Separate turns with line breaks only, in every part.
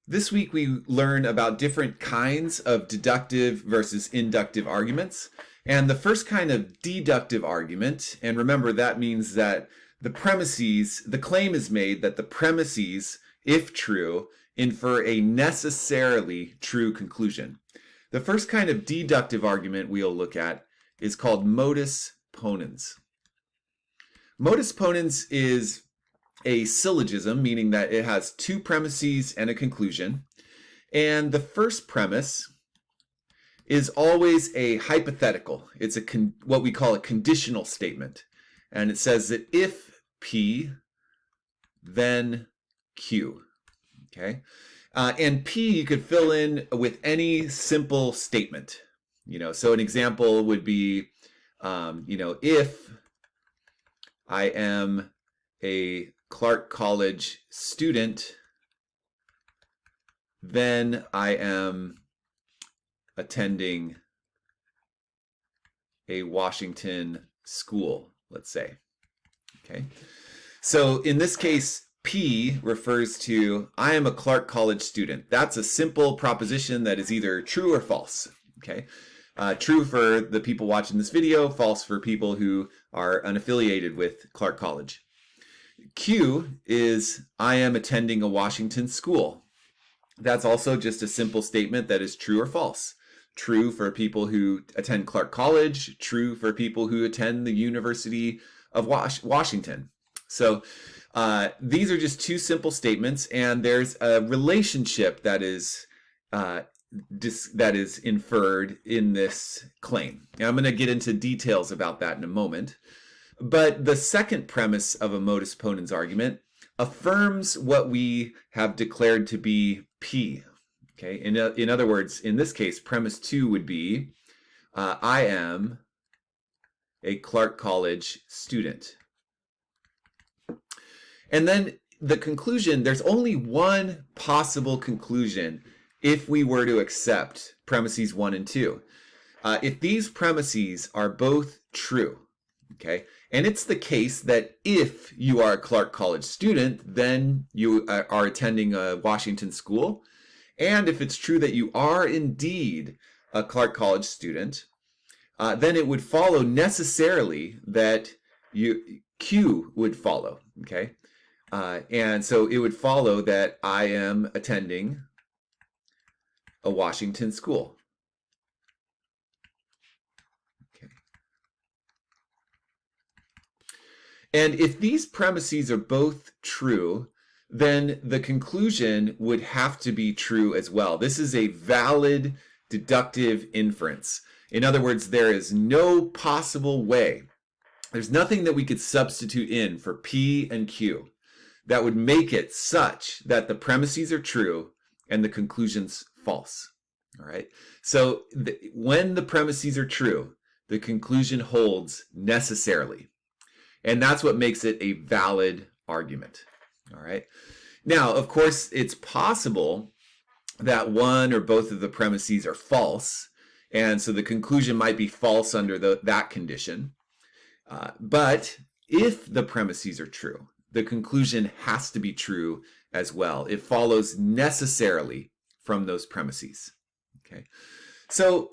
This week we learn about different kinds of deductive versus inductive arguments. And the first kind of deductive argument, and remember that means that the claim is made that the premises, if true, infer a necessarily true conclusion. The first kind of deductive argument we'll look at is called modus ponens. Modus ponens is a syllogism, meaning that it has two premises and a conclusion. And the first premise is always a hypothetical. It's what we call a conditional statement. And it says that if P, then Q. Okay? And P you could fill in with any simple statement. So an example would be, if I am a Clark College student, then I am attending a Washington school, let's say. Okay. So in this case, P refers to I am a Clark College student. That's a simple proposition that is either true or false. Okay. True for the people watching this video, false for people who are unaffiliated with Clark College. Q is I am attending a Washington school. That's also just a simple statement that is true or false. True for people who attend Clark College, true for people who attend the University of Washington. So these are just two simple statements, and there's a relationship that is inferred in this claim. Now, I'm going to get into details about that in a moment. But the second premise of a modus ponens argument affirms what we have declared to be P. Okay. In other words, in this case, premise 2 would be I am a Clark College student. And then the conclusion, there's only one possible conclusion if we were to accept premises 1 and 2. If these premises are both true, okay, and it's the case that if you are a Clark College student, then you are attending a Washington school. And if it's true that you are indeed a Clark College student, then it would follow necessarily that Q would follow, okay? And so it would follow that I am attending a Washington school. And if these premises are both true, then the conclusion would have to be true as well. This is a valid deductive inference. In other words, there is no possible way, there's nothing that we could substitute in for P and Q that would make it such that the premises are true and the conclusion's false. All right. So when the premises are true, the conclusion holds necessarily. And that's what makes it a valid argument. All right. Now, of course, it's possible that one or both of the premises are false. And so the conclusion might be false under that condition. But if the premises are true, the conclusion has to be true as well. It follows necessarily from those premises. Okay. So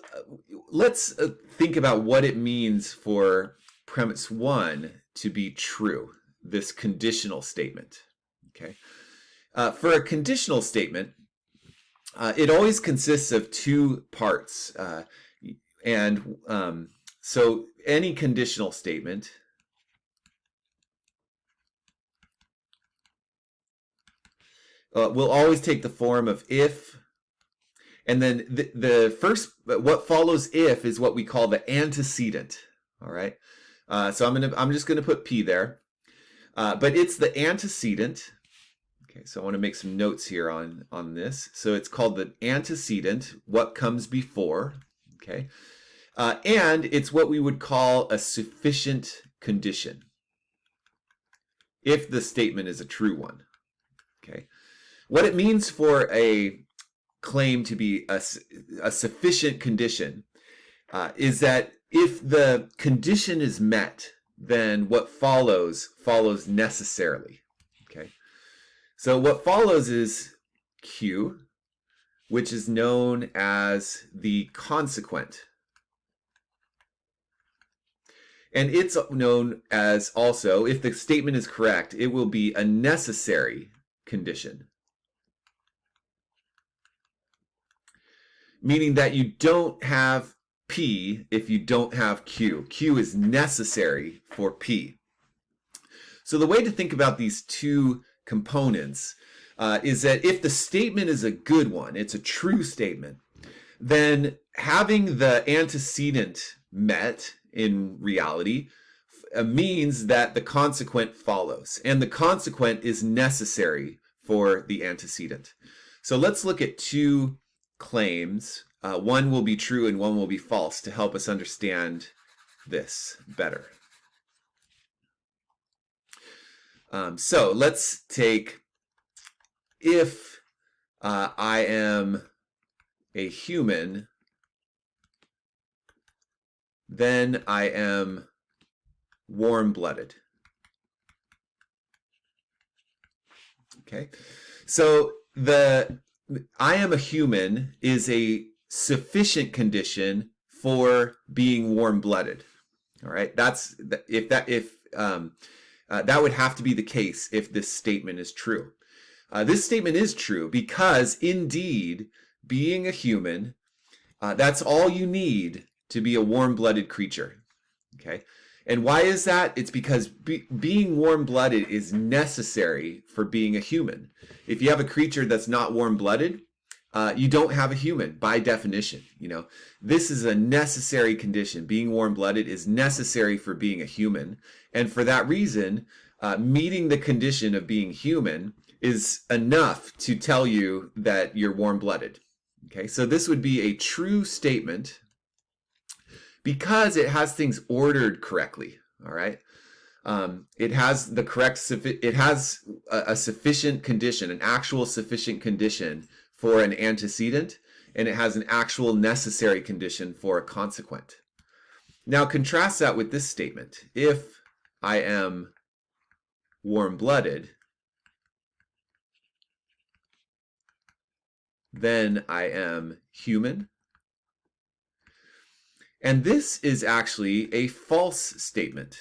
let's think about what it means for premise 1 to be true, this conditional statement. Okay. For a conditional statement, it always consists of two parts. So any conditional statement will always take the form of if, and then the first, what follows if is what we call the antecedent. All right. So I'm just gonna put P there, but it's the antecedent. Okay, so I want to make some notes here on this. So it's called the antecedent, what comes before. Okay, and it's what we would call a sufficient condition if the statement is a true one. Okay, what it means for a claim to be a sufficient condition is that if the condition is met, then what follows necessarily. Okay, so what follows is Q, which is known as the consequent. And it's known as also, if the statement is correct, it will be a necessary condition. Meaning that you don't have P if you don't have Q. Q is necessary for P. So the way to think about these two components is that if the statement is a good one, it's a true statement, then having the antecedent met in reality means that the consequent follows, and the consequent is necessary for the antecedent. So let's look at two claims. One will be true and one will be false to help us understand this better. So let's take, if I am a human, then I am warm-blooded. Okay, so the I am a human is a sufficient condition for being warm-blooded. All right, that's that would have to be the case if this statement is true. This statement is true because indeed, being a human, that's all you need to be a warm-blooded creature. Okay, and why is that? It's because being warm-blooded is necessary for being a human. If you have a creature that's not warm-blooded, you don't have a human by definition. You know, this is a necessary condition. Being warm-blooded is necessary for being a human, and for that reason, meeting the condition of being human is enough to tell you that you're warm-blooded. Okay, so this would be a true statement because it has things ordered correctly. All right, it has the correct. It has a sufficient condition, an actual sufficient condition for an antecedent, and it has an actual necessary condition for a consequent. Now contrast that with this statement. If I am warm-blooded, then I am human. And this is actually a false statement.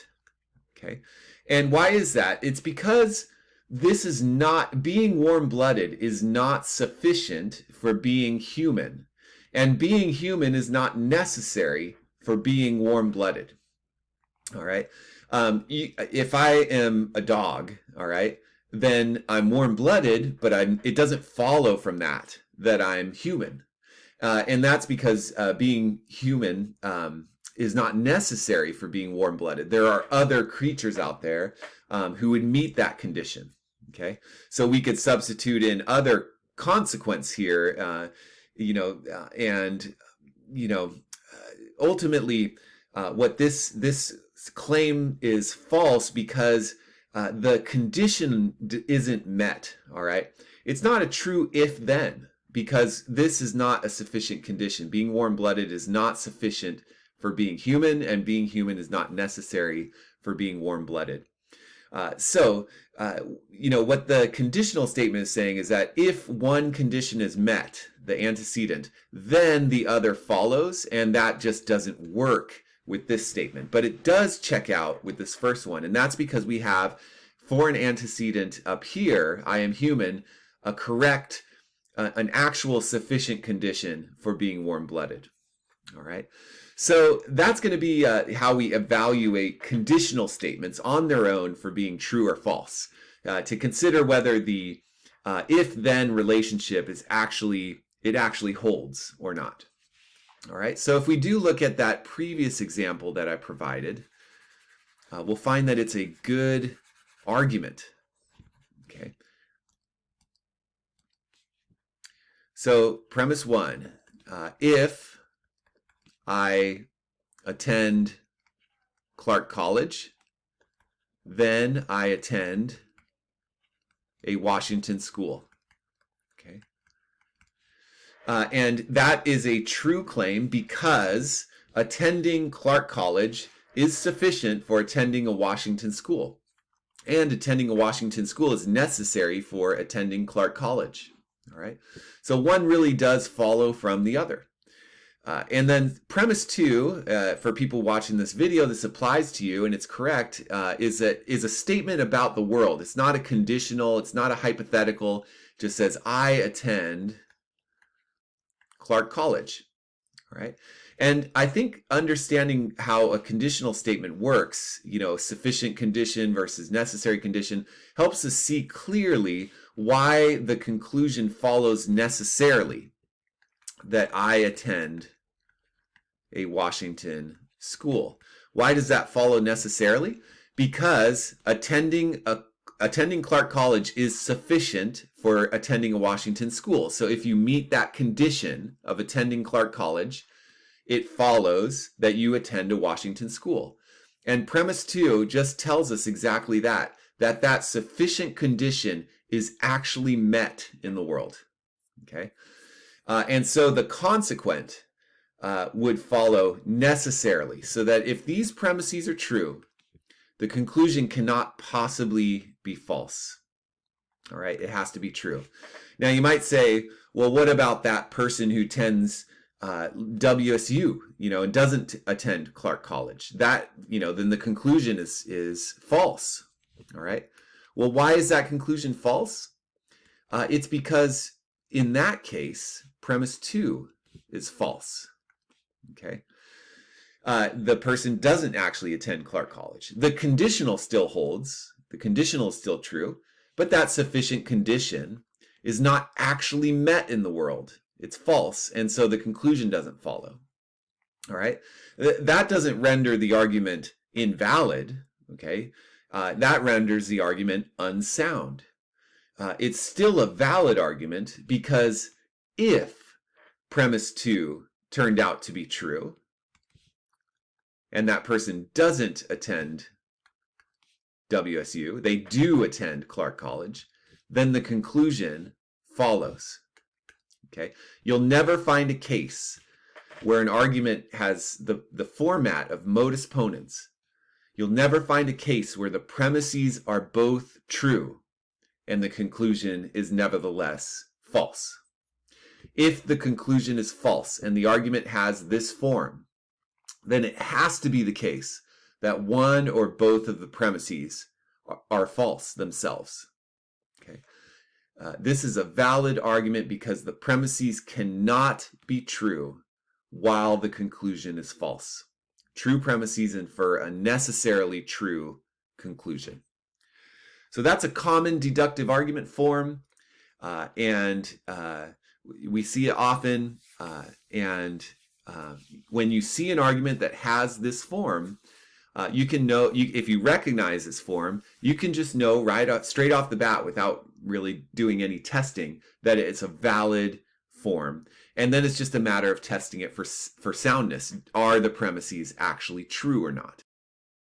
Okay, and why is that? It's because this is not, being warm-blooded is not sufficient for being human. And being human is not necessary for being warm-blooded. All right. If I am a dog, all right, then I'm warm-blooded, but it doesn't follow from that I'm human. And that's because being human is not necessary for being warm-blooded. There are other creatures out there who would meet that condition. Okay, so we could substitute in other consequence here, ultimately, what this claim is false because the condition isn't met. All right, it's not a true if-then because this is not a sufficient condition. Being warm-blooded is not sufficient for being human, and being human is not necessary for being warm-blooded. What the conditional statement is saying is that if one condition is met, the antecedent, then the other follows, and that just doesn't work with this statement. But it does check out with this first one, and that's because we have, for an antecedent up here, I am human, a correct, an actual sufficient condition for being warm-blooded. All right. So that's going to be how we evaluate conditional statements on their own for being true or false, to consider whether the if-then relationship is actually holds or not. All right. So if we do look at that previous example that I provided, we'll find that it's a good argument. Okay. So premise one, if I attend Clark College, then I attend a Washington school. Okay. And that is a true claim because attending Clark College is sufficient for attending a Washington school. And attending a Washington school is necessary for attending Clark College. All right. So one really does follow from the other. And then premise two, for people watching this video, this applies to you and it's correct, is a statement about the world. It's not a conditional, it's not a hypothetical. It just says, I attend Clark College. All right. And I think understanding how a conditional statement works, sufficient condition versus necessary condition, helps us see clearly why the conclusion follows necessarily that I attend a Washington school. Why does that follow necessarily? Because attending Clark College is sufficient for attending a Washington school. So if you meet that condition of attending Clark College, it follows that you attend a Washington school. And premise two just tells us exactly that sufficient condition is actually met in the world. Okay? And so the consequent would follow necessarily, so that if these premises are true, the conclusion cannot possibly be false. All right, it has to be true. Now you might say, well, what about that person who attends WSU, and doesn't attend Clark College? That, then the conclusion is false. All right. Well, why is that conclusion false? It's because in that case, premise two is false. Okay. The person doesn't actually attend Clark College. The conditional still holds. The conditional is still true, but that sufficient condition is not actually met in the world. It's false, and so the conclusion doesn't follow. All right? That doesn't render the argument invalid, okay? That renders the argument unsound. It's still a valid argument because if premise two turned out to be true, and that person doesn't attend WSU, they do attend Clark College, then the conclusion follows. Okay? You'll never find a case where an argument has the format of modus ponens. You'll never find a case where the premises are both true and the conclusion is nevertheless false. If the conclusion is false and the argument has this form, then it has to be the case that one or both of the premises are false themselves. Okay. This is a valid argument because the premises cannot be true while the conclusion is false. True premises infer a necessarily true conclusion. So that's a common deductive argument form, and we see it often. When you see an argument that has this form, you can know, if you recognize this form, you can just know straight off the bat without really doing any testing that it's a valid form. And then it's just a matter of testing it for soundness. Are the premises actually true or not?